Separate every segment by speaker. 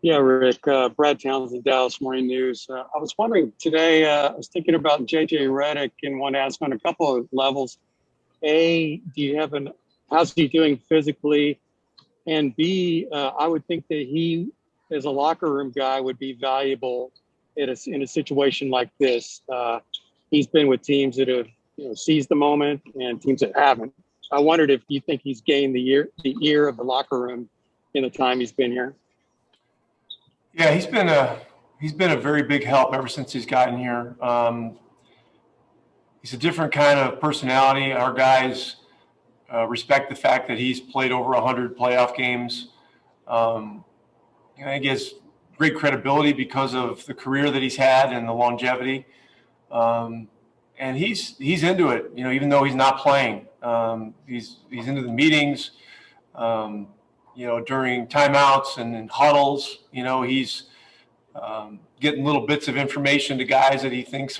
Speaker 1: Yeah, Rick, Brad Townsend, Dallas Morning News. I was wondering today, I was thinking about JJ Redick and want to ask on a couple of levels. A, how's he doing physically? And B, I would think that he, as a locker room guy, would be valuable in a situation like this. He's been with teams that have seized the moment and teams that haven't. I wondered if you think he's gained the ear of the locker room in the time he's been here.
Speaker 2: Yeah, he's been a very big help ever since he's gotten here. He's a different kind of personality. Our guys respect the fact that he's played over 100 playoff games. I think he has great credibility because of the career that he's had and the longevity. And he's into it, even though he's not playing. He's into the meetings. During timeouts and in huddles, he's getting little bits of information to guys that he thinks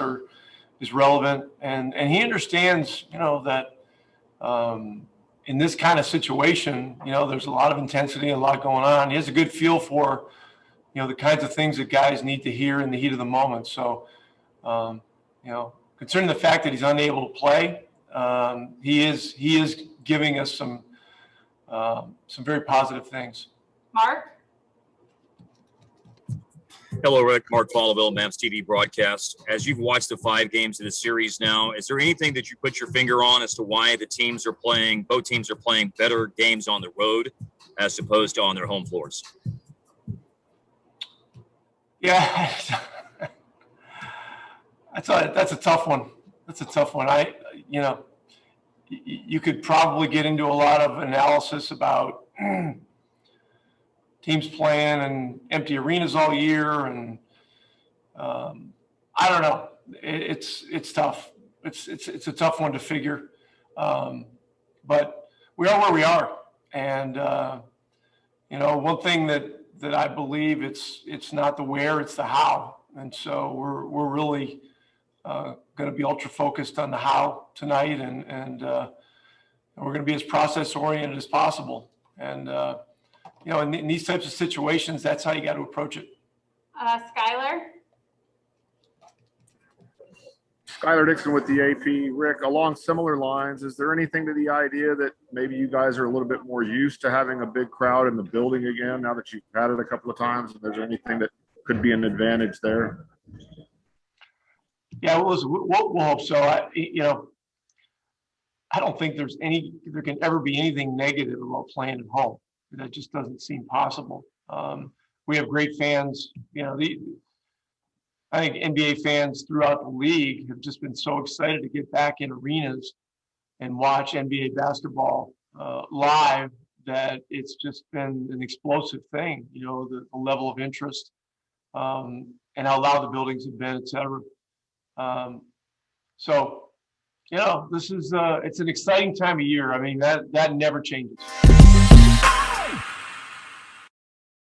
Speaker 2: is relevant. And he understands, that in this kind of situation, there's a lot of intensity, a lot going on. He has a good feel for, the kinds of things that guys need to hear in the heat of the moment. So, concerning the fact that he's unable to play, he is giving us some very positive things.
Speaker 3: Mark?
Speaker 4: Hello, Rick. Mark Folloville, Mavs TV broadcast. As you've watched the 5 games of the series now, is there anything that you put your finger on as to why both teams are playing better games on the road as opposed to on their home floors?
Speaker 2: Yeah, that's a tough one. That's a tough one. You could probably get into a lot of analysis about teams playing in empty arenas all year, and I don't know. It's tough. It's a tough one to figure, but we are where we are, and one thing that I believe it's not the where, it's the how, and so we're really going to be ultra focused on the how tonight, and we're going to be as process oriented as possible. And in these types of situations, that's how you got to approach it.
Speaker 3: Skylar?
Speaker 5: Skylar Dixon with the AP. Rick, along similar lines, is there anything to the idea that maybe you guys are a little bit more used to having a big crowd in the building again now that you've had it a couple of times? And is there anything that could be an advantage there?
Speaker 2: Yeah, we'll hope so. I don't think there can ever be anything negative about playing at home. That just doesn't seem possible. We have great fans. I think NBA fans throughout the league have just been so excited to get back in arenas and watch NBA basketball live that it's just been an explosive thing. The level of interest and how loud the buildings have been, et cetera. This is it's an exciting time of year. I mean, that never changes.